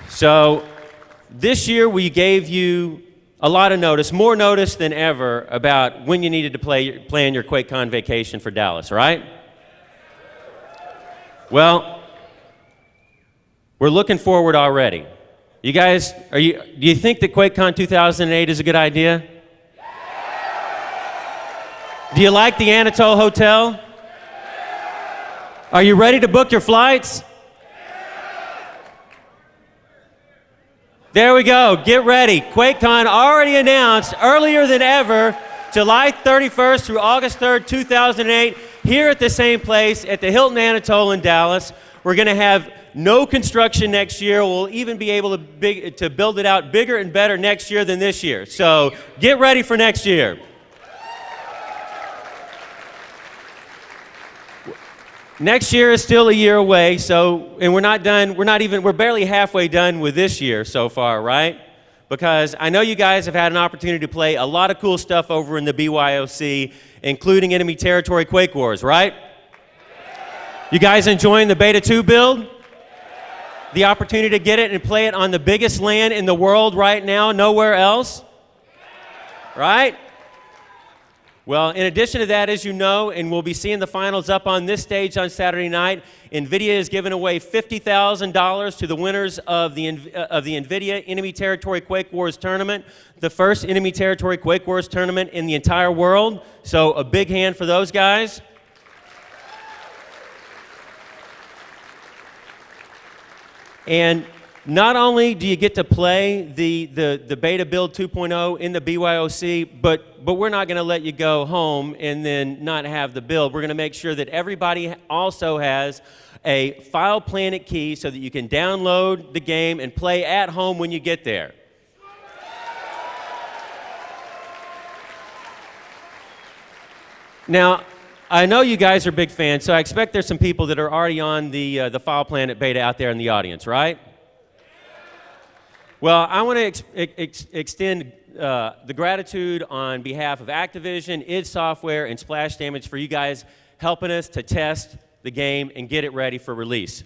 So this year we gave you a lot of notice, more notice than ever, about when you needed to plan your QuakeCon vacation for Dallas, right? Well, we're looking forward already. You guys, do you think that QuakeCon 2008 is a good idea? Do you like the Anatole Hotel? Are you ready to book your flights? There we go. Get ready. QuakeCon already announced earlier than ever, July 31st through August 3rd, 2008, here at the same place at the Hilton Anatole in Dallas. We're going to have no construction next year. We'll even be able to build it out bigger and better next year than this year. So get ready for next year. Next year is still a year away, and we're not done, we're barely halfway done with this year so far, right? Because I know you guys have had an opportunity to play a lot of cool stuff over in the BYOC, including Enemy Territory Quake Wars, right? You guys enjoying the Beta 2 build? The opportunity to get it and play it on the biggest LAN in the world right now, nowhere else? Right? Well, in addition to that, as you know, and we'll be seeing the finals up on this stage on Saturday night, NVIDIA is giving away $50,000 to the winners of the NVIDIA Enemy Territory Quake Wars tournament, the first Enemy Territory Quake Wars tournament in the entire world. So a big hand for those guys. And not only do you get to play the Beta Build 2.0 in the BYOC, but we're not going to let you go home and then not have the build. We're going to make sure that everybody also has a File Planet key so that you can download the game and play at home when you get there. Now, I know you guys are big fans, so I expect there's some people that are already on the File Planet beta out there in the audience, right? Well, I want to extend the gratitude on behalf of Activision, id Software, and Splash Damage for you guys helping us to test the game and get it ready for release.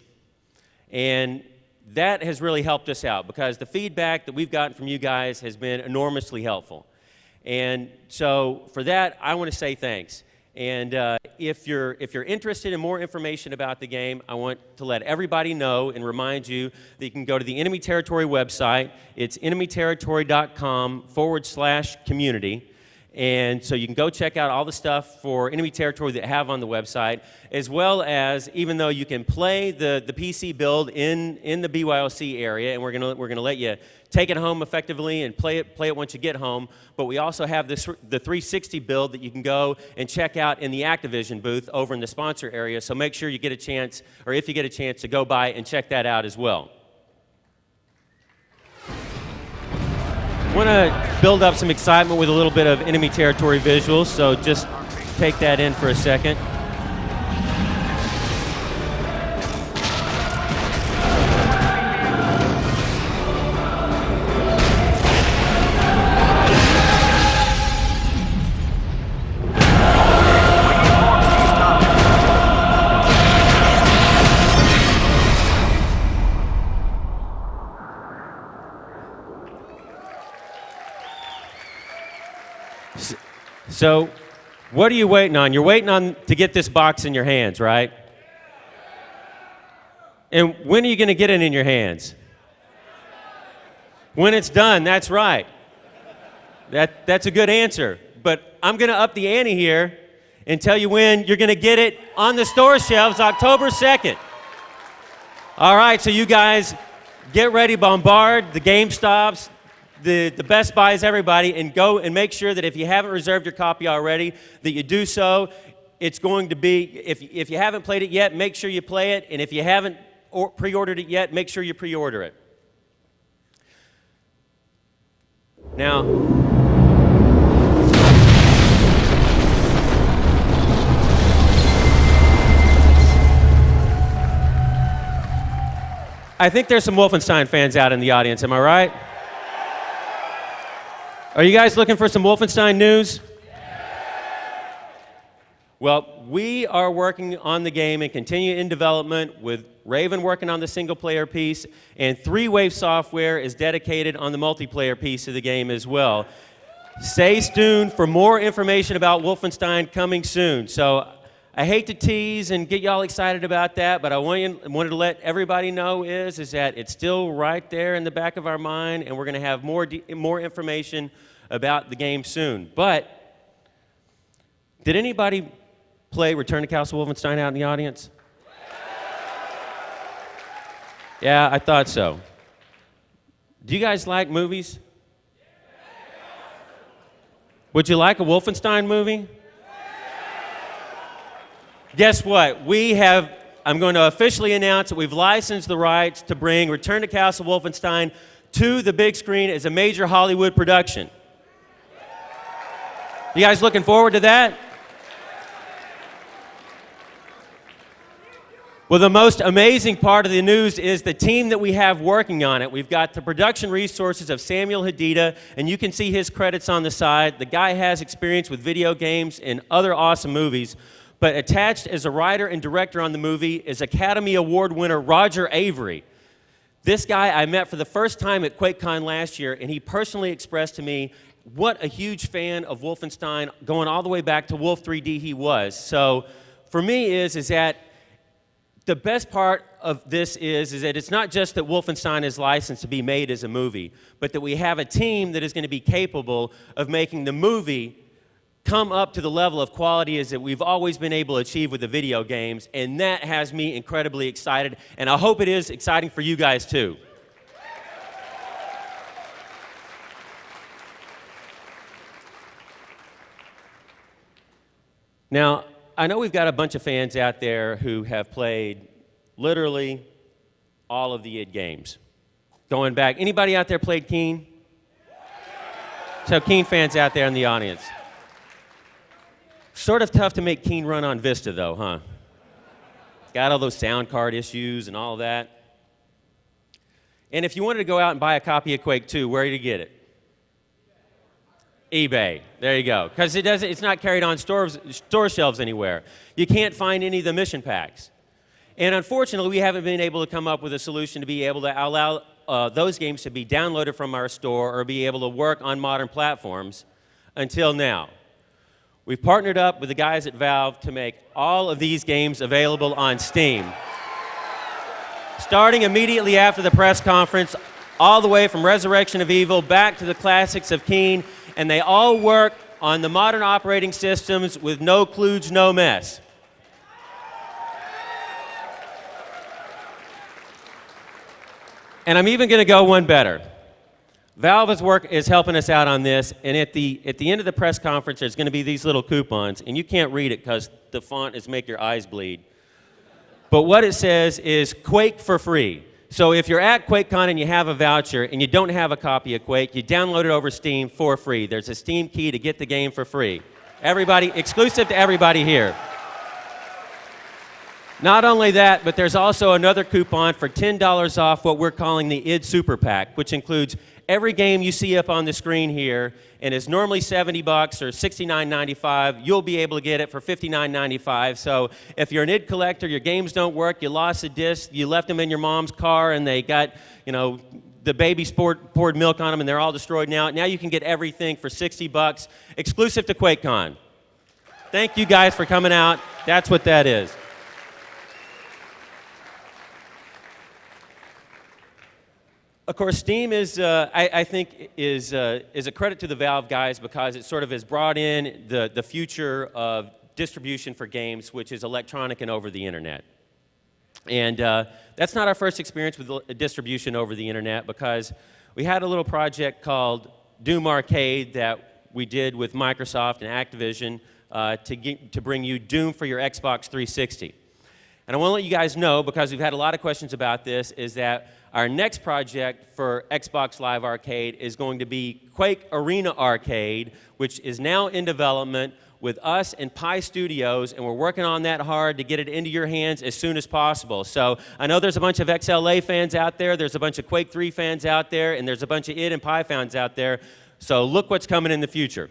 And that has really helped us out because the feedback that we've gotten from you guys has been enormously helpful. And so for that, I want to say thanks. And if you're interested in more information about the game, I want to let everybody know and remind you that you can go to the Enemy Territory website. It's enemyterritory.com/community. And so you can go check out all the stuff for Enemy Territory that I have on the website, as well as, even though you can play the PC build in the BYOC area, and we're gonna let you take it home effectively and play it once you get home, but we also have the 360 build that you can go and check out in the Activision booth over in the sponsor area, so make sure you get a chance, or if you get a chance, to go by and check that out as well. I want to build up some excitement with a little bit of Enemy Territory visuals, so just take that in for a second. So, what are you waiting on? You're waiting on to get this box in your hands, right? And when are you going to get it in your hands? When it's done, that's right. That's a good answer. But I'm going to up the ante here and tell you when you're going to get it on the store shelves, October 2nd. All right, so you guys get ready, bombard the GameStops, the Best Buys, everybody, and go and make sure that if you haven't reserved your copy already, that you do so. It's going to be, if you haven't played it yet, make sure you play it, and if you haven't pre-ordered it yet, make sure you pre-order it. Now, I think there's some Wolfenstein fans out in the audience, am I right? Are you guys looking for some Wolfenstein news? Well, we are working on the game and continue in development with Raven working on the single-player piece, and 3-Wave Software is dedicated on the multiplayer piece of the game as well. Stay tuned for more information about Wolfenstein coming soon. So I hate to tease and get y'all excited about that, but I wanted to let everybody know is that it's still right there in the back of our mind, and we're going to have more information about the game soon. But did anybody play Return to Castle Wolfenstein out in the audience? Yeah, I thought so. Do you guys like movies? Would you like a Wolfenstein movie? Guess what? I'm going to officially announce that we've licensed the rights to bring Return to Castle Wolfenstein to the big screen as a major Hollywood production. You guys looking forward to that? Well, the most amazing part of the news is the team that we have working on it. We've got the production resources of Samuel Hadida, and you can see his credits on the side. The guy has experience with video games and other awesome movies, but attached as a writer and director on the movie is Academy Award winner Roger Avery. This guy I met for the first time at QuakeCon last year, and he personally expressed to me what a huge fan of Wolfenstein, going all the way back to Wolf 3D he was. So for me is that the best part of this is that it's not just that Wolfenstein is licensed to be made as a movie, but that we have a team that is going to be capable of making the movie come up to the level of quality as that we've always been able to achieve with the video games, and that has me incredibly excited, and I hope it is exciting for you guys too. Now, I know we've got a bunch of fans out there who have played literally all of the id games. Going back, anybody out there played Keen? So Keen fans out there in the audience. Sort of tough to make Keen run on Vista though, huh? Got all those sound card issues and all that. And if you wanted to go out and buy a copy of Quake 2, where did you get it? eBay. There you go. Because it's not carried on store shelves anywhere. You can't find any of the mission packs. And unfortunately, we haven't been able to come up with a solution to be able to allow those games to be downloaded from our store or be able to work on modern platforms until now. We've partnered up with the guys at Valve to make all of these games available on Steam. Starting immediately after the press conference, all the way from Resurrection of Evil back to the classics of Keen, and they all work on the modern operating systems with no kludge, no mess. And I'm even going to go one better. Valve's work is helping us out on this, and at the end of the press conference, there's going to be these little coupons, and you can't read it because the font is make your eyes bleed. But what it says is Quake for free. So if you're at QuakeCon and you have a voucher and you don't have a copy of Quake, you download it over Steam for free. There's a Steam key to get the game for free. Everybody, exclusive to everybody here. Not only that, but there's also another coupon for $10 off what we're calling the id Super Pack, which includes every game you see up on the screen here, and is normally $70 or $69.95. You'll be able to get it for $59.95. So if you're an id collector, your games don't work, you lost a disc, you left them in your mom's car, and they got, the baby poured milk on them, and they're all destroyed now. Now you can get everything for $60, exclusive to QuakeCon. Thank you guys for coming out. That's what that is. Of course, Steam is, I think, is a credit to the Valve guys because it sort of has brought in the future of distribution for games, which is electronic and over the internet. And that's not our first experience with distribution over the internet because we had a little project called Doom Arcade that we did with Microsoft and Activision to bring you Doom for your Xbox 360. And I want to let you guys know, because we've had a lot of questions about this, is that our next project for Xbox Live Arcade is going to be Quake Arena Arcade, which is now in development with us and Pi Studios, and we're working on that hard to get it into your hands as soon as possible. So I know there's a bunch of XLA fans out there, there's a bunch of Quake 3 fans out there, and there's a bunch of id and Pi fans out there. So look what's coming in the future.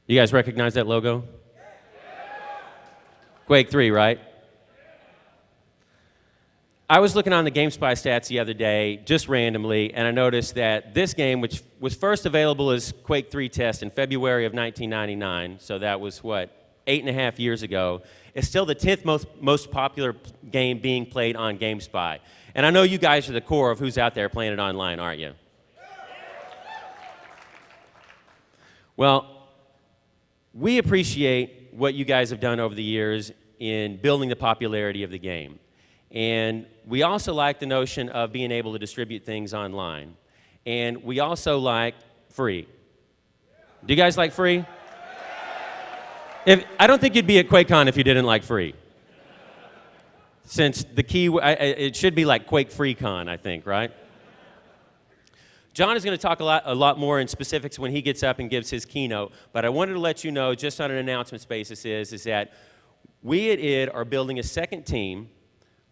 You guys recognize that logo? Quake 3, right? I was looking on the GameSpy stats the other day, just randomly, and I noticed that this game, which was first available as Quake 3 test in February of 1999, so that was, what, 8.5 years ago, is still the 10th most popular game being played on GameSpy. And I know you guys are the core of who's out there playing it online, aren't you? Well, we appreciate what you guys have done over the years in building the popularity of the game. And we also like the notion of being able to distribute things online. And we also like free. Do you guys like free? I don't think you'd be at QuakeCon if you didn't like free. Since the key, it should be like Quake Free Con, I think, right? John is going to talk a lot more in specifics when he gets up and gives his keynote, but I wanted to let you know, just on an announcements basis, is that we at ID are building a second team,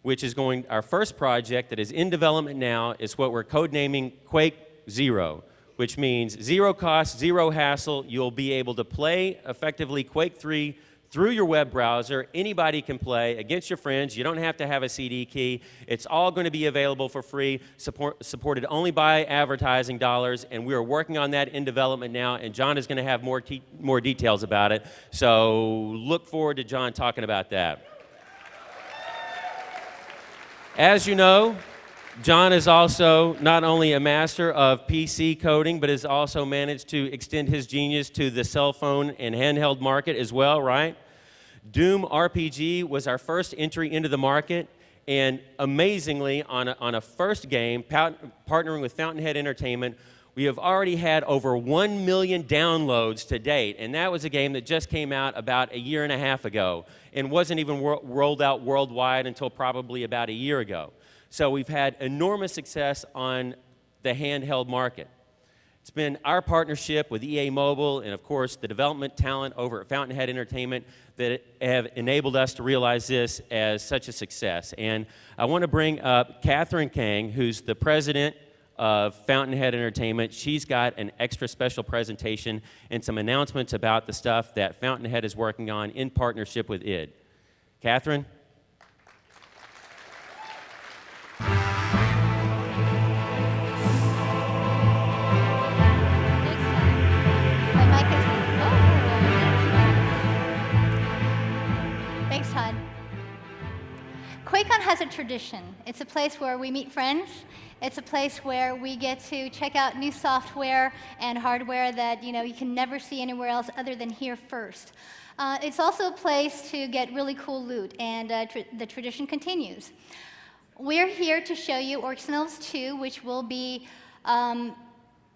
which is our first project that is in development now is what we're codenaming Quake Zero, which means zero cost, zero hassle. You'll be able to play effectively Quake 3 through your web browser. Anybody can play against your friends. You don't have to have a CD key. It's all going to be available for free, supported only by advertising dollars, and we are working on that in development now, and John is going to have more details about it. So look forward to John talking about that. As you know, John is also not only a master of PC coding, but has also managed to extend his genius to the cell phone and handheld market as well, right? Doom RPG was our first entry into the market, and amazingly, on a first game, partnering with Fountainhead Entertainment, we have already had over 1 million downloads to date, and that was a game that just came out about a year and a half ago and wasn't even rolled out worldwide until probably about a year ago. So we've had enormous success on the handheld market. It's been our partnership with EA Mobile and, of course, the development talent over at Fountainhead Entertainment that have enabled us to realize this as such a success. And I want to bring up Catherine Kang, who's the president of Fountainhead Entertainment. She's got an extra special presentation and some announcements about the stuff that Fountainhead is working on in partnership with ID. Catherine? Thanks, Todd. QuakeCon has a tradition. It's a place where we meet friends. It's a place where we get to check out new software and hardware that you can never see anywhere else other than here first. It's also a place to get really cool loot, and the tradition continues. We're here to show you Orcs and Elves 2, which will be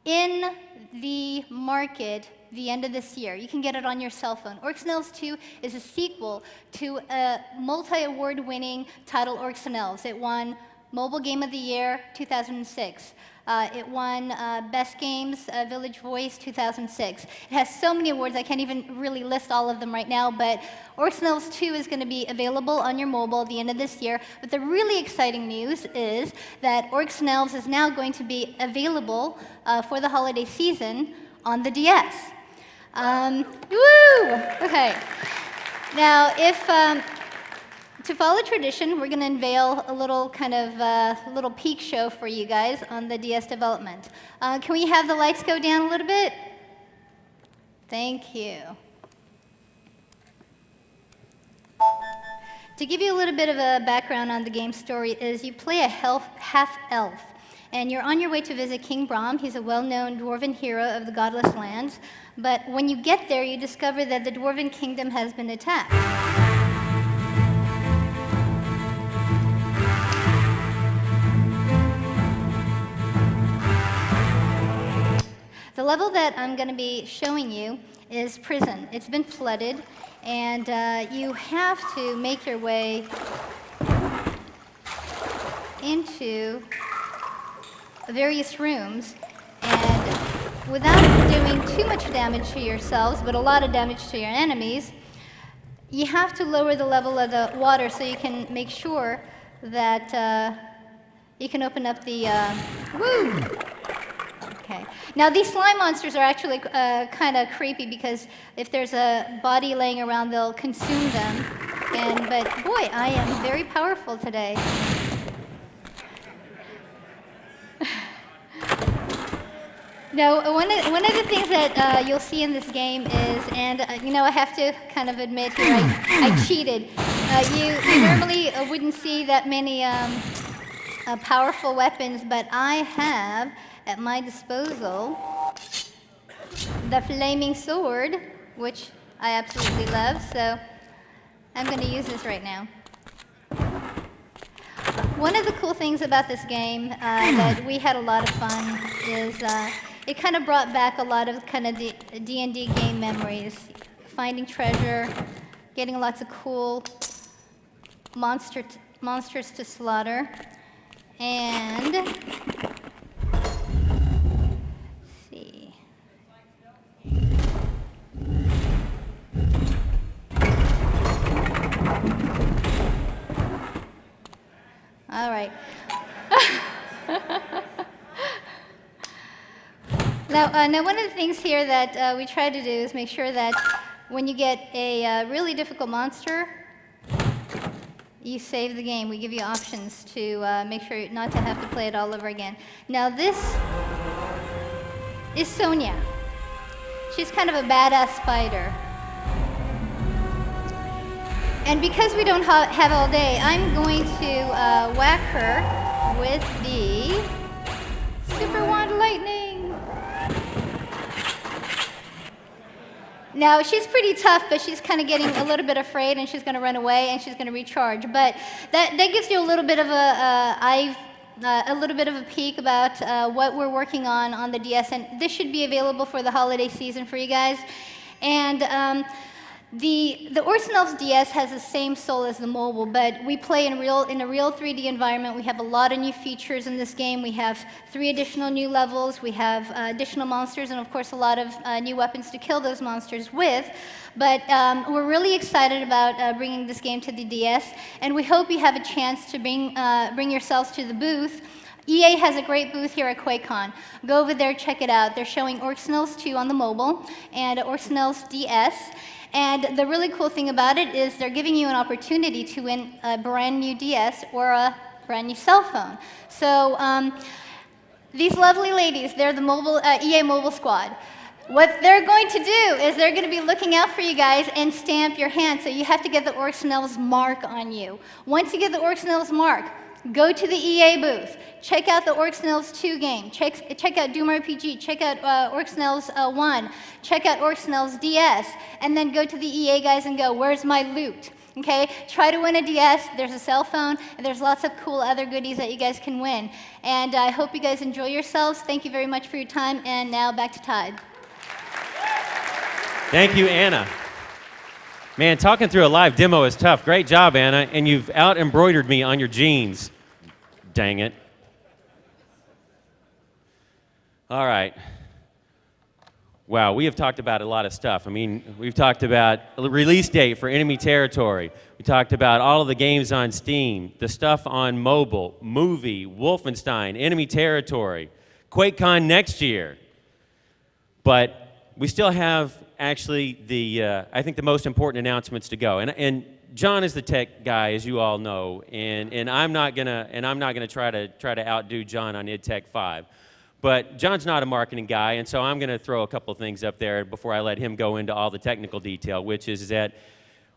in the market the end of this year. You can get it on your cell phone. Orcs and Elves 2 is a sequel to a multi-award-winning title, Orcs and Elves. It won Mobile Game of the Year 2006. It won Best Games Village Voice 2006. It has so many awards I can't even really list all of them right now, but Orcs and Elves 2 is going to be available on your mobile at the end of this year. But the really exciting news is that Orcs and Elves is now going to be available for the holiday season on the DS. Woo! Okay. Now, to follow tradition, we're going to unveil a little kind of little peek show for you guys on the DS development. Can we have the lights go down a little bit? Thank you. To give you a little bit of a background on the game story is you play a half-elf, and you're on your way to visit King Brahm. He's a well-known dwarven hero of the Godless Lands, but when you get there, you discover that the dwarven kingdom has been attacked. The level that I'm going to be showing you is prison. It's been flooded, and you have to make your way into various rooms, and without doing too much damage to yourselves, but a lot of damage to your enemies, you have to lower the level of the water so you can make sure that you can open up the... woo! Okay. Now, these slime monsters are actually kind of creepy because if there's a body laying around, they'll consume them. But boy, I am very powerful today. Now, one of the things that you'll see in this game is, and I have to kind of admit here, I cheated. You normally wouldn't see that many powerful weapons, but I have at my disposal the flaming sword, which I absolutely love, so I'm going to use this right now. One of the cool things about this game that we had a lot of fun is it kind of brought back a lot of kind of D&D game memories. Finding treasure, getting lots of cool monsters to slaughter, and let's see. All right. Now, one of the things here that we try to do is make sure that when you get a really difficult monster, you save the game. We give you options to make sure not to have to play it all over again. Now, this is Sonia. She's kind of a badass spider. And because we don't have all day, I'm going to whack her with the Super Wand Lightning. Now, she's pretty tough, but she's kind of getting a little bit afraid, and she's going to run away, and she's going to recharge. But that gives you a little bit of a peek about what we're working on the DS, and this should be available for the holiday season for you guys. And the Orcs and Elves DS has the same soul as the mobile, but we play in a real 3D environment. We have a lot of new features in this game. We have 3 additional new levels. We have additional monsters, and of course a lot of new weapons to kill those monsters with. But we're really excited about bringing this game to the DS, and we hope you have a chance to bring yourselves to the booth. EA has a great booth here at QuakeCon. Go over there, check it out. They're showing Orcs and Elves 2 on the mobile and Orcs and Elves DS. And the really cool thing about it is they're giving you an opportunity to win a brand new DS or a brand new cell phone. So these lovely ladies, they're the mobile EA Mobile Squad. What they're going to do is they're going to be looking out for you guys and stamp your hand. So you have to get the Orcs and Elves mark on you. Once you get the Orcs and Elves mark, go to the EA booth. Check out the Orcs and Elves 2 game. Check out Doom RPG. Check out Orcs and Elves 1. Check out Orcs and Elves DS. And then go to the EA guys and go, where's my loot? Okay? Try to win a DS. There's a cell phone. And there's lots of cool other goodies that you guys can win. And I hope you guys enjoy yourselves. Thank you very much for your time. And now back to Todd. Thank you, Anna. Man, talking through a live demo is tough. Great job, Anna. And you've out-embroidered me on your jeans. Dang it. All right. Wow, we have talked about a lot of stuff. I mean, we've talked about a release date for Enemy Territory. We talked about all of the games on Steam, the stuff on mobile, movie, Wolfenstein, Enemy Territory, QuakeCon next year. But we still have actually I think the most important announcements to go. And John is the tech guy, as you all know, and I'm not gonna try to outdo John on IdTech 5. But John's not a marketing guy, and so I'm going to throw a couple things up there before I let him go into all the technical detail, which is that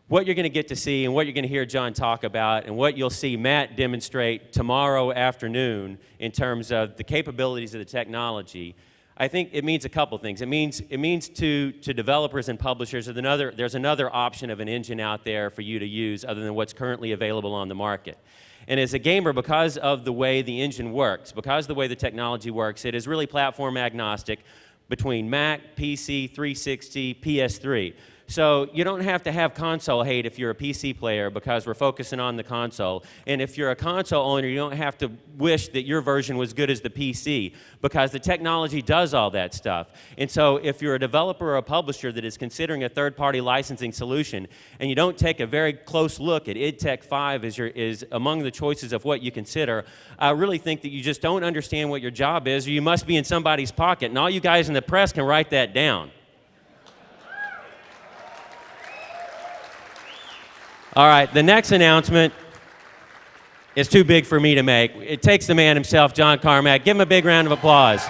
what you're going to get to see and what you're going to hear John talk about and what you'll see Matt demonstrate tomorrow afternoon in terms of the capabilities of the technology, I think it means a couple things. It means to developers and publishers there's another option of an engine out there for you to use other than what's currently available on the market. And as a gamer, because of the way the engine works, because of the way the technology works, it is really platform agnostic between Mac, PC, 360, PS3. So you don't have to have console hate if you're a PC player because we're focusing on the console. And if you're a console owner, you don't have to wish that your version was good as the PC because the technology does all that stuff. And so if you're a developer or a publisher that is considering a third-party licensing solution and you don't take a very close look at IdTech 5 is among the choices of what you consider, I really think that you just don't understand what your job is, or you must be in somebody's pocket. And all you guys in the press can write that down. All right, the next announcement is too big for me to make. It takes the man himself, John Carmack. Give him a big round of applause.